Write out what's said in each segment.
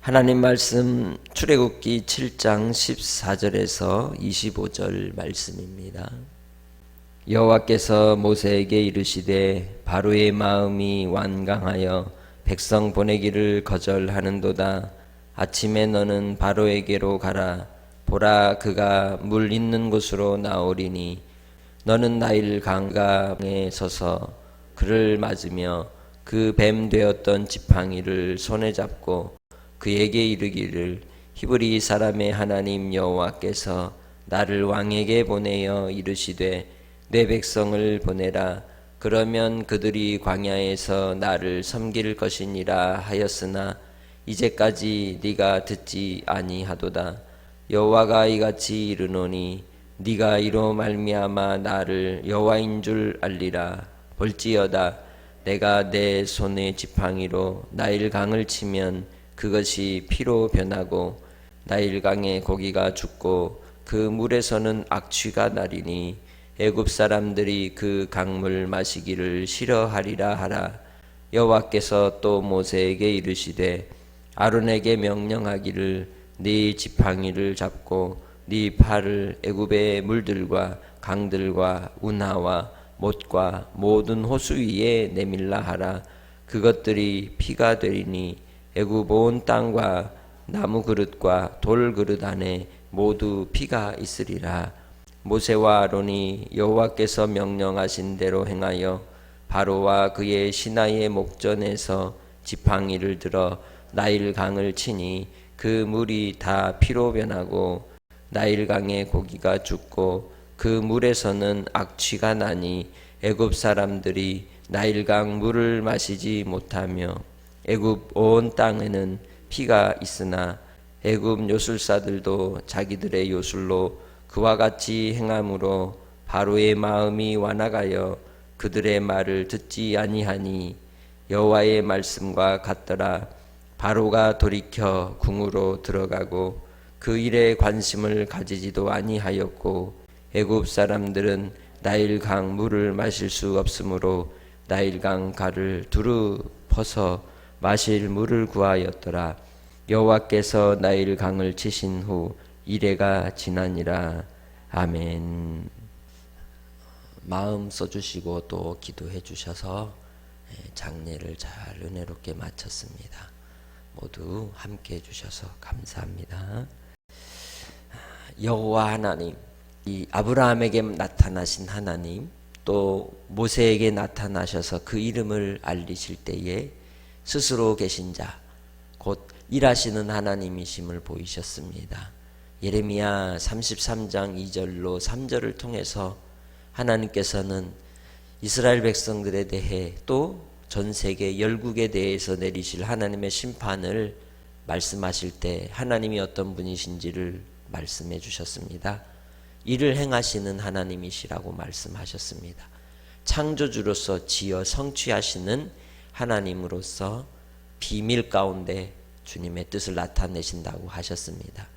하나님 말씀 출애굽기 7장 14절에서 25절 말씀입니다. 여호와께서 모세에게 이르시되 바로의 마음이 완강하여 백성 보내기를 거절하는도다. 아침에 너는 바로에게로 가라. 보라, 그가 물 있는 곳으로 나오리니 너는 나일 강가에 서서 그를 맞으며 그 뱀 되었던 지팡이를 손에 잡고 그에게 이르기를 히브리 사람의 하나님 여호와께서 나를 왕에게 보내어 이르시되 내 백성을 보내라. 그러면 그들이 광야에서 나를 섬길 것이니라 하였으나 이제까지 네가 듣지 아니하도다. 여호와가 이같이 이르노니 네가 이로 말미암아 나를 여호와인 줄 알리라. 볼지어다 내가 내 손의 지팡이로 나일 강을 치면 그것이 피로 변하고 나일강의 고기가 죽고 그 물에서는 악취가 나리니 애굽 사람들이 그 강물 마시기를 싫어하리라 하라. 여호와께서 또 모세에게 이르시되 아론에게 명령하기를 네 지팡이를 잡고 네 팔을 애굽의 물들과 강들과 운하와 못과 모든 호수 위에 내밀라 하라. 그것들이 피가 되리니 애굽 온 땅과 나무 그릇과 돌 그릇 안에 모두 피가 있으리라. 모세와 아론이 여호와께서 명령하신 대로 행하여 바로와 그의 신하의 목전에서 지팡이를 들어 나일 강을 치니 그 물이 다 피로 변하고 나일 강의 고기가 죽고 그 물에서는 악취가 나니 애굽 사람들이 나일 강 물을 마시지 못하며 애굽 온 땅에는 피가 있으나 애굽 요술사들도 자기들의 요술로 그와 같이 행함으로 바로의 마음이 완악하여 그들의 말을 듣지 아니하니 여호와의 말씀과 같더라. 바로가 돌이켜 궁으로 들어가고 그 일에 관심을 가지지도 아니하였고 애굽 사람들은 나일 강 물을 마실 수 없으므로 나일 강 가를 두루 퍼서 마실 물을 구하였더라. 여호와께서 나일 강을 치신 후 이레가 지나니라. 아멘. 마음 써주시고 또 기도해 주셔서 장례를 잘 은혜롭게 마쳤습니다. 모두 함께 해주셔서 감사합니다. 여호와 하나님, 이 아브라함에게 나타나신 하나님, 또 모세에게 나타나셔서 그 이름을 알리실 때에 스스로 계신 자, 곧 일하시는 하나님이심을 보이셨습니다. 예레미야 33장 2절로 3절을 통해서 하나님께서는 이스라엘 백성들에 대해 또 전 세계 열국에 대해서 내리실 하나님의 심판을 말씀하실 때 하나님이 어떤 분이신지를 말씀해 주셨습니다. 이를 행하시는 하나님이시라고 말씀하셨습니다. 창조주로서 지어 성취하시는 하나님으로서 비밀 가운데 주님의 뜻을 나타내신다고 하셨습니다.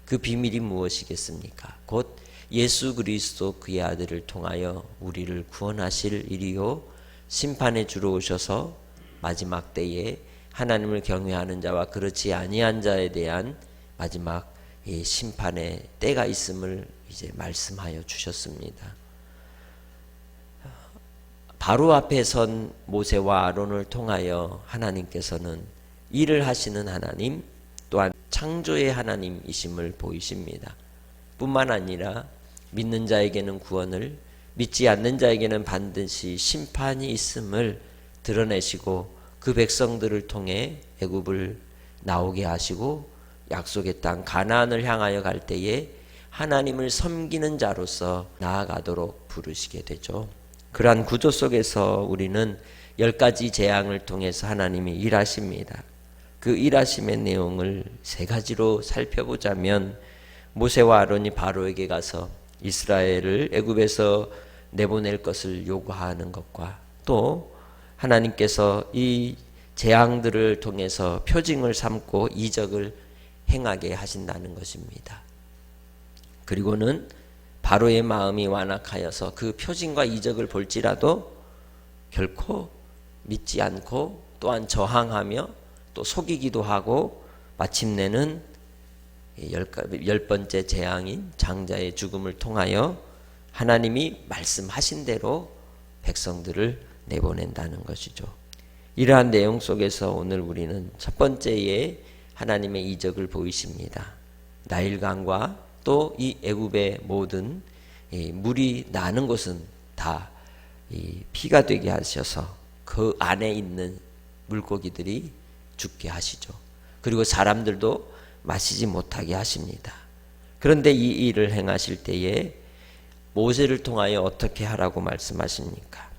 그 비밀이 무엇이겠습니까? 곧 예수 그리스도 그의 아들을 통하여 우리를 구원하실 일이요 심판의 주로 오셔서 마지막 때에 하나님을 경외하는 자와 그렇지 아니한 자에 대한 마지막 심판의 때가 있음을 이제 말씀하여 주셨습니다. 바로 앞에 선 모세와 아론을 통하여 하나님께서는 일을 하시는 하나님, 또한 창조의 하나님이심을 보이십니다. 뿐만 아니라 믿는 자에게는 구원을, 믿지 않는 자에게는 반드시 심판이 있음을 드러내시고 그 백성들을 통해 애굽을 나오게 하시고 약속의 땅 가나안을 향하여 갈 때에 하나님을 섬기는 자로서 나아가도록 부르시게 되죠. 그러한 구조 속에서 우리는 10가지 재앙을 통해서 하나님이 일하십니다. 그 일하심의 내용을 3가지로 살펴보자면 모세와 아론이 바로에게 가서 이스라엘을 애굽에서 내보낼 것을 요구하는 것과 또 하나님께서 이 재앙들을 통해서 표징을 삼고 이적을 행하게 하신다는 것입니다. 그리고는 바로의 마음이 완악하여서 그 표징과 이적을 볼지라도 결코 믿지 않고 또한 저항하며 또 속이기도 하고 마침내는 열 번째 재앙인 장자의 죽음을 통하여 하나님이 말씀하신 대로 백성들을 내보낸다는 것이죠. 이러한 내용 속에서 오늘 우리는 첫 번째에 하나님의 이적을 보이십니다. 나일강과 또 이 애굽의 모든 물이 나는 곳은 다 피가 되게 하셔서 그 안에 있는 물고기들이 죽게 하시죠. 그리고 사람들도 마시지 못하게 하십니다. 그런데 이 일을 행하실 때에 모세를 통하여 어떻게 하라고 말씀하십니까?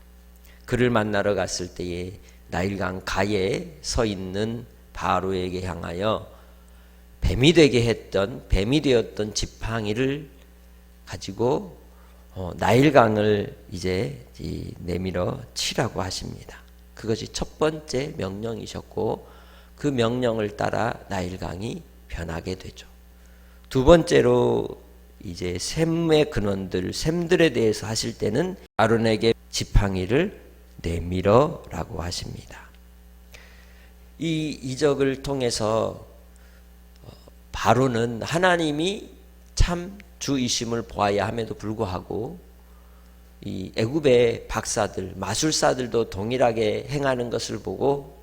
그를 만나러 갔을 때에 나일강 가에 서 있는 바로에게 향하여 뱀이 되었던 지팡이를 가지고 나일강을 이제 내밀어 치라고 하십니다. 그것이 첫 번째 명령이셨고 그 명령을 따라 나일강이 변하게 되죠. 두 번째로 이제 샘의 근원들, 샘들에 대해서 하실 때는 아론에게 지팡이를 내밀어라고 하십니다. 이 이적을 통해서 바로는 하나님이 참 주이심을 보아야 함에도 불구하고 이 애굽의 박사들, 마술사들도 동일하게 행하는 것을 보고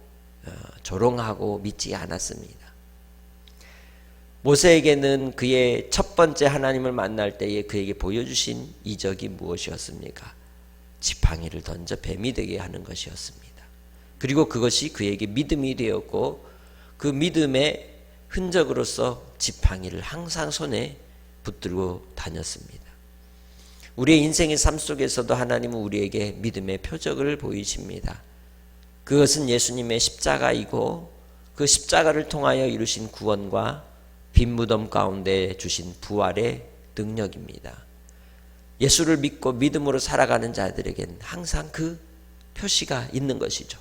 조롱하고 믿지 않았습니다. 모세에게는 그의 첫 번째 하나님을 만날 때에 그에게 보여주신 이적이 무엇이었습니까? 지팡이를 던져 뱀이 되게 하는 것이었습니다. 그리고 그것이 그에게 믿음이 되었고 그 믿음의 흔적으로서 지팡이를 항상 손에 붙들고 다녔습니다. 우리의 인생의 삶 속에서도 하나님은 우리에게 믿음의 표적을 보이십니다. 그것은 예수님의 십자가이고 그 십자가를 통하여 이루신 구원과 빈 무덤 가운데 주신 부활의 능력입니다. 예수를 믿고 믿음으로 살아가는 자들에게는 항상 그 표시가 있는 것이죠.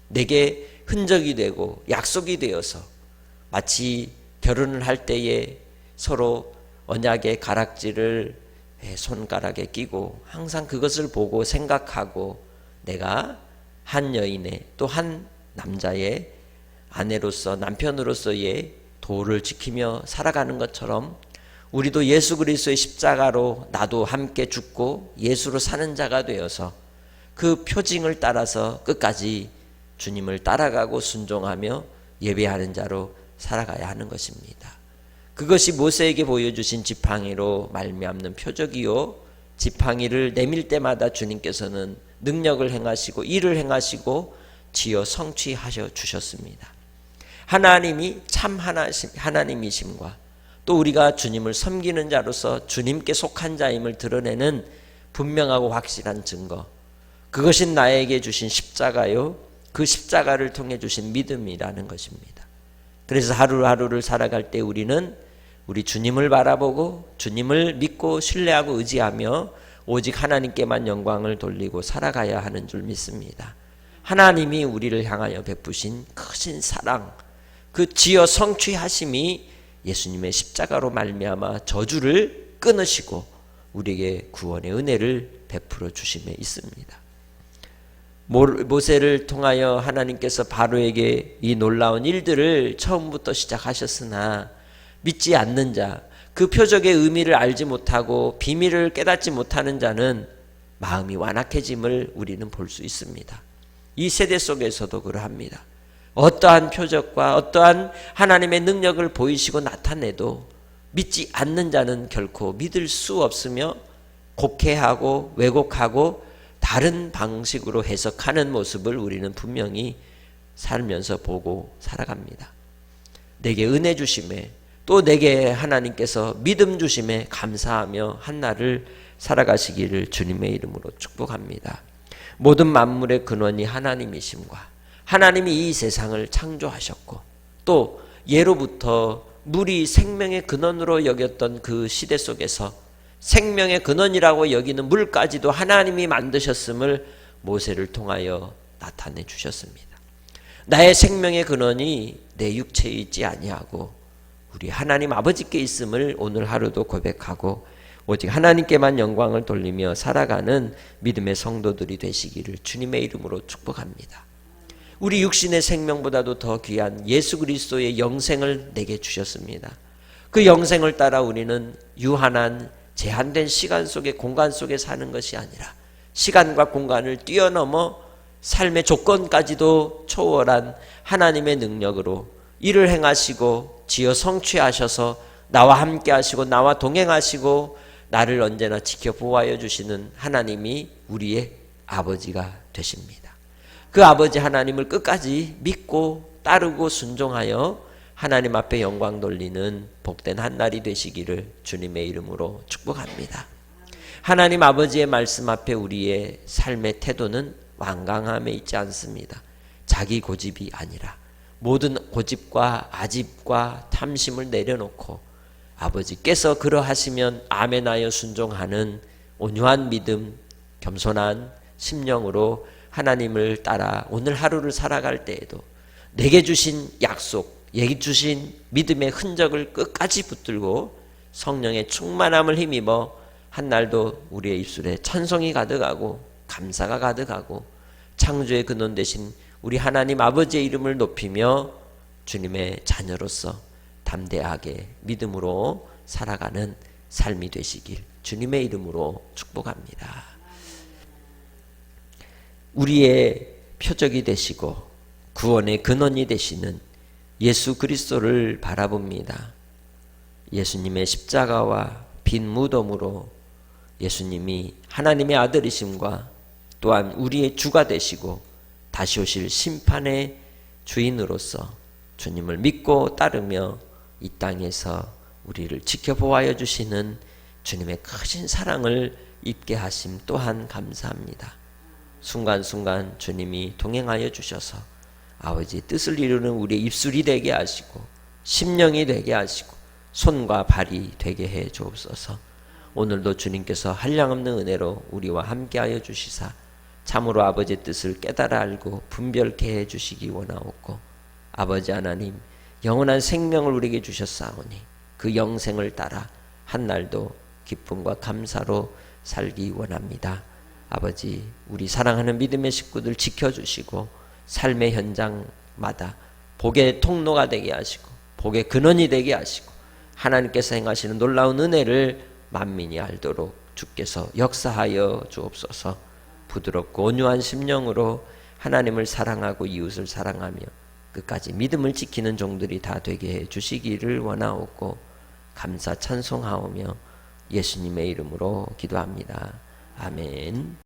내게 흔적이 되고 약속이 되어서 마치 결혼을 할 때에 서로 언약의 가락지를 손가락에 끼고 항상 그것을 보고 생각하고 내가 한 여인의 또 한 남자의 아내로서 남편으로서의 도를 지키며 살아가는 것처럼 우리도 예수 그리스도의 십자가로 나도 함께 죽고 예수로 사는 자가 되어서 그 표징을 따라서 끝까지 주님을 따라가고 순종하며 예배하는 자로 살아가야 하는 것입니다. 그것이 모세에게 보여주신 지팡이로 말미암는 표적이요 지팡이를 내밀 때마다 주님께서는 능력을 행하시고 일을 행하시고 지어 성취하셔 주셨습니다. 하나님이 참 하나님이심과 또 우리가 주님을 섬기는 자로서 주님께 속한 자임을 드러내는 분명하고 확실한 증거, 그것이 나에게 주신 십자가요 그 십자가를 통해 주신 믿음이라는 것입니다. 그래서 하루하루를 살아갈 때 우리는 우리 주님을 바라보고 주님을 믿고 신뢰하고 의지하며 오직 하나님께만 영광을 돌리고 살아가야 하는 줄 믿습니다. 하나님이 우리를 향하여 베푸신 크신 사랑, 그 지어 성취하심이 예수님의 십자가로 말미암아 저주를 끊으시고 우리에게 구원의 은혜를 베풀어 주심에 있습니다. 모세를 통하여 하나님께서 바로에게 이 놀라운 일들을 처음부터 시작하셨으나 믿지 않는 자, 그 표적의 의미를 알지 못하고 비밀을 깨닫지 못하는 자는 마음이 완악해짐을 우리는 볼 수 있습니다. 이 세대 속에서도 그러합니다. 어떠한 표적과 어떠한 하나님의 능력을 보이시고 나타내도 믿지 않는 자는 결코 믿을 수 없으며 곡해하고 왜곡하고 다른 방식으로 해석하는 모습을 우리는 분명히 살면서 보고 살아갑니다. 내게 은혜 주심에 또 내게 하나님께서 믿음 주심에 감사하며 한날을 살아가시기를 주님의 이름으로 축복합니다. 모든 만물의 근원이 하나님이심과 하나님이 이 세상을 창조하셨고 또 예로부터 물이 생명의 근원으로 여겼던 그 시대 속에서 생명의 근원이라고 여기는 물까지도 하나님이 만드셨음을 모세를 통하여 나타내 주셨습니다. 나의 생명의 근원이 내 육체에 있지 아니하고 우리 하나님 아버지께 있음을 오늘 하루도 고백하고 오직 하나님께만 영광을 돌리며 살아가는 믿음의 성도들이 되시기를 주님의 이름으로 축복합니다. 우리 육신의 생명보다도 더 귀한 예수 그리스도의 영생을 내게 주셨습니다. 그 영생을 따라 우리는 유한한 제한된 시간 속에 공간 속에 사는 것이 아니라 시간과 공간을 뛰어넘어 삶의 조건까지도 초월한 하나님의 능력으로 일을 행하시고 지어 성취하셔서 나와 함께 하시고 나와 동행하시고 나를 언제나 지켜 보호하여 주시는 하나님이 우리의 아버지가 되십니다. 그 아버지 하나님을 끝까지 믿고 따르고 순종하여 하나님 앞에 영광 돌리는 복된 한날이 되시기를 주님의 이름으로 축복합니다. 하나님 아버지의 말씀 앞에 우리의 삶의 태도는 완강함에 있지 않습니다. 자기 고집이 아니라 모든 고집과 아집과 탐심을 내려놓고 아버지께서 그러하시면 아멘하여 순종하는 온유한 믿음, 겸손한 심령으로 하나님을 따라 오늘 하루를 살아갈 때에도 내게 주신 약속, 내게 주신 믿음의 흔적을 끝까지 붙들고 성령의 충만함을 힘입어 한날도 우리의 입술에 찬송이 가득하고 감사가 가득하고 창조의 근원 되신 우리 하나님 아버지의 이름을 높이며 주님의 자녀로서 담대하게 믿음으로 살아가는 삶이 되시길 주님의 이름으로 축복합니다. 우리의 표적이 되시고 구원의 근원이 되시는 예수 그리스도를 바라봅니다. 예수님의 십자가와 빈 무덤으로 예수님이 하나님의 아들이심과 또한 우리의 주가 되시고 다시 오실 심판의 주인으로서 주님을 믿고 따르며 이 땅에서 우리를 지켜보아여 주시는 주님의 크신 사랑을 입게 하심 또한 감사합니다. 순간순간 주님이 동행하여 주셔서 아버지의 뜻을 이루는 우리의 입술이 되게 하시고 심령이 되게 하시고 손과 발이 되게 해 주옵소서. 오늘도 주님께서 한량없는 은혜로 우리와 함께하여 주시사 참으로 아버지의 뜻을 깨달아 알고 분별케 해 주시기 원하옵고 아버지 하나님 영원한 생명을 우리에게 주셨사오니 그 영생을 따라 한날도 기쁨과 감사로 살기 원합니다. 아버지 우리 사랑하는 믿음의 식구들 지켜주시고 삶의 현장마다 복의 통로가 되게 하시고 복의 근원이 되게 하시고 하나님께서 행하시는 놀라운 은혜를 만민이 알도록 주께서 역사하여 주옵소서. 부드럽고 온유한 심령으로 하나님을 사랑하고 이웃을 사랑하며 끝까지 믿음을 지키는 종들이 다 되게 해 주시기를 원하옵고 감사 찬송하오며 예수님의 이름으로 기도합니다. 아멘.